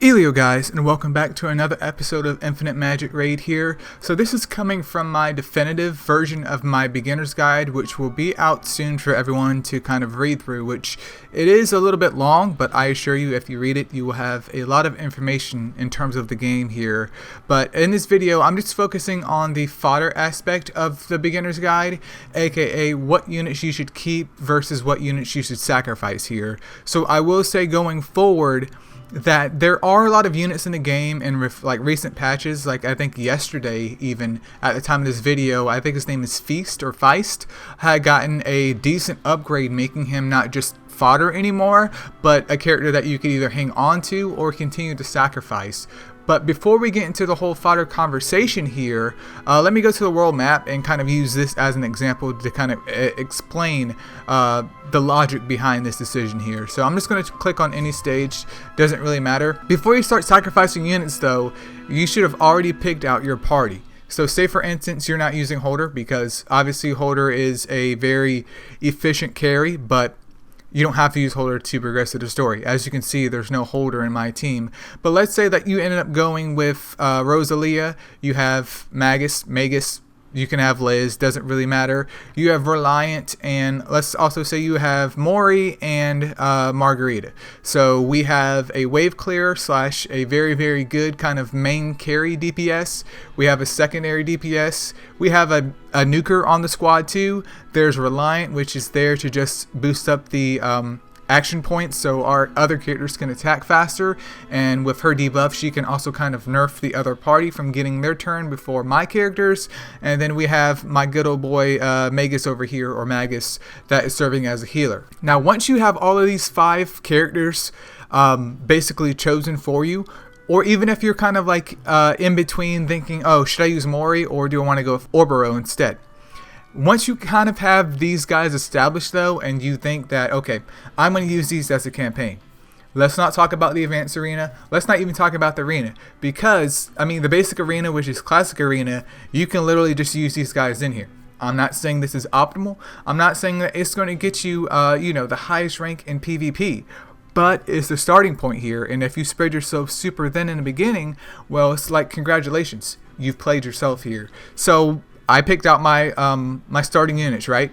Elio guys, and welcome back to another episode of Infinite Magicraid here. So this is coming from my definitive version of my beginner's guide, which will be out soon for everyone to kind of read through, which it is a little bit long, but I assure you if you read it, you will have a lot of information in terms of the game here. But in this video, I'm just focusing on the fodder aspect of the beginner's guide, aka what units you should keep versus what units you should sacrifice here. So I will say going forward, that there are a lot of units in the game in recent patches, like I think yesterday even at the time of this video, I think his name is Feist, had gotten a decent upgrade, making him not just fodder anymore, but a character that you could either hang on to or continue to sacrifice. But before we get into the whole fodder conversation here, let me go to the world map and kind of use this as an example to kind of explain the logic behind this decision here. So I'm just going to click on any stage, doesn't really matter. Before you start sacrificing units though, you should have already picked out your party. So say for instance you're not using Holder, because obviously Holder is a very efficient carry, but you don't have to use Holder to progress to the story. As you can see, there's no Holder in my team. But let's say that you ended up going with Rosalia. You have Magus, you can have Liz, doesn't really matter. You have Reliant, and let's also say you have Mori and Margarita. So we have a wave clear slash a very good kind of main carry DPS. We have a secondary DPS. We have a nuker on the squad too. There's Reliant, which is there to just boost up the action points so our other characters can attack faster, and with her debuff she can also kind of nerf the other party from getting their turn before my characters. And then we have my good old boy Magus over here, or Magus, that is serving as a healer. Now once you have all of these 5 characters basically chosen for you, or even if you're kind of like in between thinking, oh, should I use Mori or do I want to go with Orboro instead? Once you kind of have these guys established though, and you think that, okay, I'm going to use these as a campaign. Let's not talk about the advanced arena. Let's not even talk about the arena. Because, I mean, the basic arena, which is classic arena, you can literally just use these guys in here. I'm not saying this is optimal. I'm not saying that it's going to get you, the highest rank in PvP. But it's the starting point here, and if you spread yourself super thin in the beginning, well, it's like, congratulations, you've played yourself here. So I picked out my my starting units, right?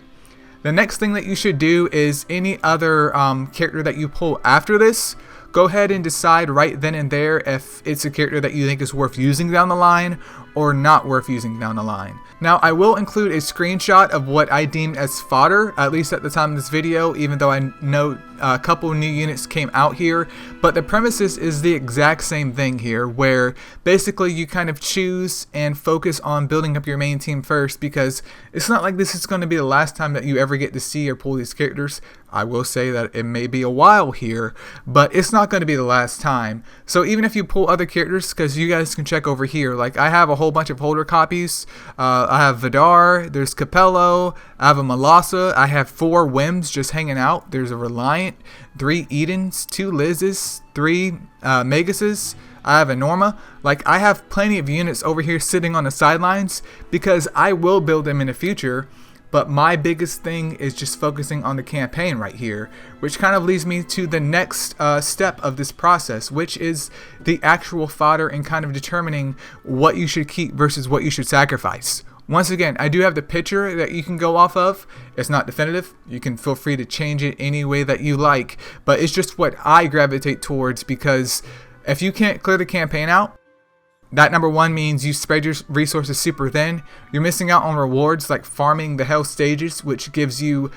The next thing that you should do is any other character that you pull after this, go ahead and decide right then and there if it's a character that you think is worth using down the line or not worth using down the line. Now I will include a screenshot of what I deemed as fodder, at least at the time of this video, even though I know a couple new units came out here, but the premises is the exact same thing here, where basically you kind of choose and focus on building up your main team first, because it's not like this is going to be the last time that you ever get to see or pull these characters. I will say that it may be a while here, but it's not going to be the last time. So even if you pull other characters, because you guys can check over here, like I have a whole bunch of Holder copies. I have Fodder, there's Capello, I have a Melassa, I have 4 Wims just hanging out, there's a Reliant, 3 Edens, 2 Liz's, 3 Maguses, I have a Norma. Like, I have plenty of units over here sitting on the sidelines because I will build them in the future. But my biggest thing is just focusing on the campaign right here, which kind of leads me to the next step of this process, which is the actual fodder and kind of determining what you should keep versus what you should sacrifice. Once again, I do have the picture that you can go off of. It's not definitive. You can feel free to change it any way that you like, but it's just what I gravitate towards, because if you can't clear the campaign out, that number 1 means you spread your resources super thin. You're missing out on rewards like farming the hell stages, which gives you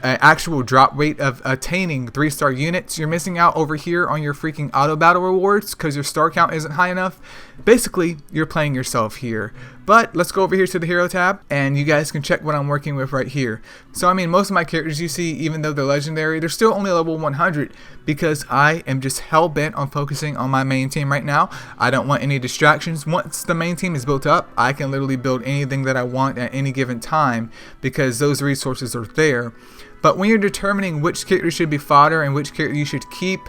an actual drop rate of attaining 3-star units. You're missing out over here on your freaking auto battle rewards because your star count isn't high enough. Basically, you're playing yourself here. But let's go over here to the hero tab, and you guys can check what I'm working with right here. So I mean, most of my characters you see, even though they're legendary, they're still only level 100 because I am just hell bent on focusing on my main team right now. I don't want any distractions. Once the main team is built up, I can literally build anything that I want at any given time because those resources are there. But when you're determining which character should be fodder and which character you should keep,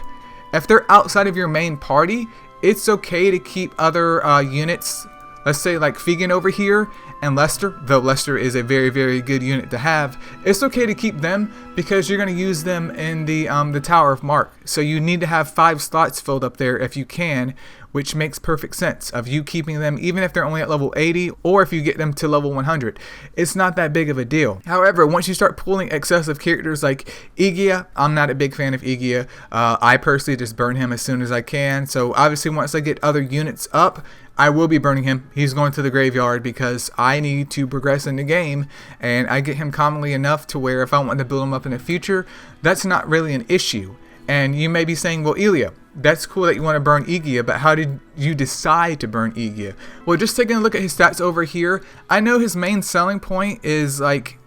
if they're outside of your main party, it's okay to keep other units let's say like Fegan over here and Lester, though Lester is a very, very good unit to have, it's okay to keep them because you're going to use them in the Tower of Mark. So you need to have 5 slots filled up there if you can, which makes perfect sense of you keeping them even if they're only at level 80 or if you get them to level 100. It's not that big of a deal. However, once you start pulling excessive characters like Igia, I'm not a big fan of Igia. I personally just burn him as soon as I can. So obviously once I get other units up, I will be burning him. He's going to the graveyard because I need to progress in the game, and I get him commonly enough to where if I want to build him up in the future, that's not really an issue. And you may be saying, well, Elia, that's cool that you want to burn Igia, but how did you decide to burn Igia? Well, just taking a look at his stats over here, I know his main selling point is like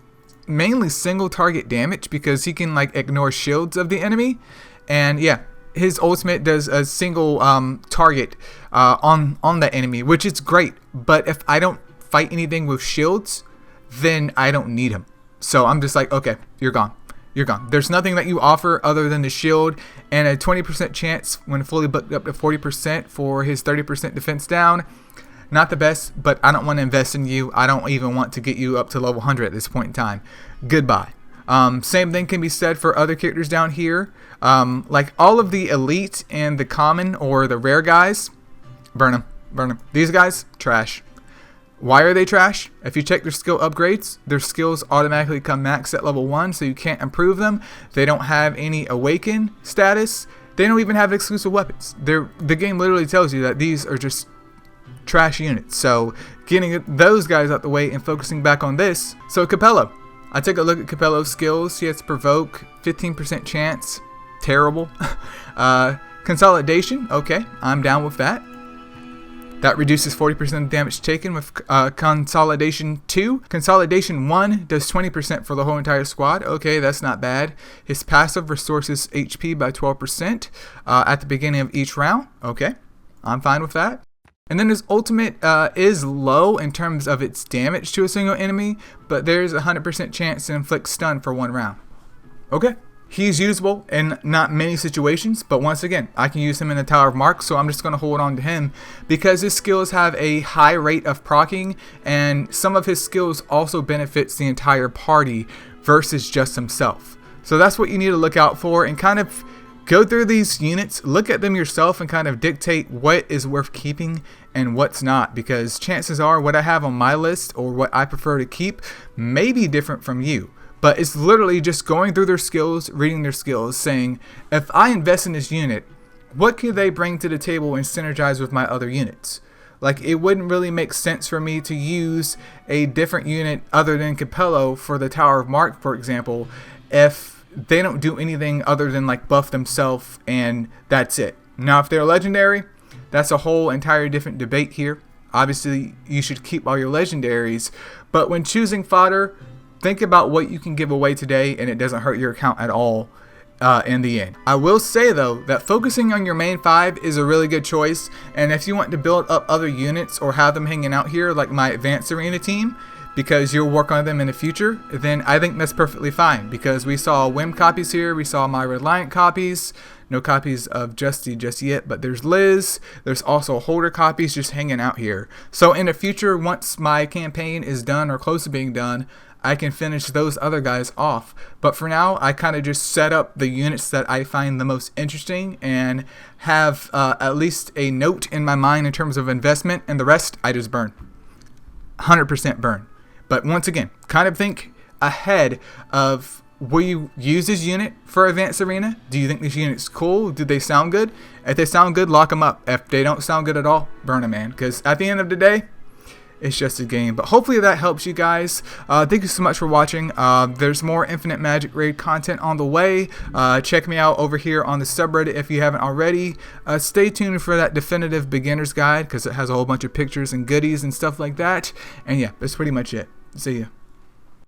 mainly single target damage because he can like ignore shields of the enemy. And yeah, his ultimate does a single target on the enemy, which is great. But if I don't fight anything with shields, then I don't need him. So I'm just like, okay, you're gone. You're gone. There's nothing that you offer other than the shield and a 20% chance when fully booked up to 40% for his 30% defense down. Not the best, but I don't want to invest in you. I don't even want to get you up to level 100 at this point in time. Goodbye. Same thing can be said for other characters down here. Like all of the elite and the common or the rare guys, burn them. Burn them. These guys, trash. Why are they trash? If you check their skill upgrades, their skills automatically come max at level 1, so you can't improve them. They don't have any awaken status. They don't even have exclusive weapons. The game literally tells you that these are just trash units. So getting those guys out the way and focusing back on this. So Capello. I take a look at Capello's skills. He has provoke, 15% chance. Terrible. Consolidation. Okay, I'm down with that. That reduces 40% of damage taken with Consolidation 2. Consolidation 1 does 20% for the whole entire squad. Okay, that's not bad. His passive restores his HP by 12% at the beginning of each round. Okay, I'm fine with that. And then his ultimate is low in terms of its damage to a single enemy, but there's a 100% chance to inflict stun for 1 round. Okay. He's usable in not many situations, but once again, I can use him in the Tower of Mark, so I'm just going to hold on to him because his skills have a high rate of proccing, and some of his skills also benefits the entire party versus just himself. So that's what you need to look out for and kind of go through these units, look at them yourself, and kind of dictate what is worth keeping and what's not, because chances are what I have on my list or what I prefer to keep may be different from you. But it's literally just going through their skills, reading their skills, saying, if I invest in this unit, what could they bring to the table and synergize with my other units? Like, it wouldn't really make sense for me to use a different unit other than Capello for the Tower of Mark, for example, if they don't do anything other than like buff themselves and that's it. Now, if they're legendary, that's a whole entire different debate here. Obviously, you should keep all your legendaries, but when choosing fodder, think about what you can give away today and it doesn't hurt your account at all in the end. I will say though that focusing on your main 5 is a really good choice, and if you want to build up other units or have them hanging out here like my advanced arena team because you'll work on them in the future, then I think that's perfectly fine, because we saw Whim copies here, we saw my Reliant copies, no copies of Justy just yet, but there's Liz, there's also Holder copies just hanging out here. So in the future, once my campaign is done or close to being done, I can finish those other guys off. But for now, I kind of just set up the units that I find the most interesting and have at least a note in my mind in terms of investment, and the rest I just burn. 100% burn. But once again, kind of think ahead of, will you use this unit for Advanced Arena? Do you think this unit's cool? Do they sound good? If they sound good, lock them up. If they don't sound good at all, burn them, man. Because at the end of the day, it's just a game. But hopefully that helps you guys. Thank you so much for watching. There's more Infinite Magicraid content on the way. Check me out over here on the subreddit if you haven't already. Stay tuned for that definitive beginner's guide because it has a whole bunch of pictures and goodies and stuff like that. And yeah, that's pretty much it. See ya.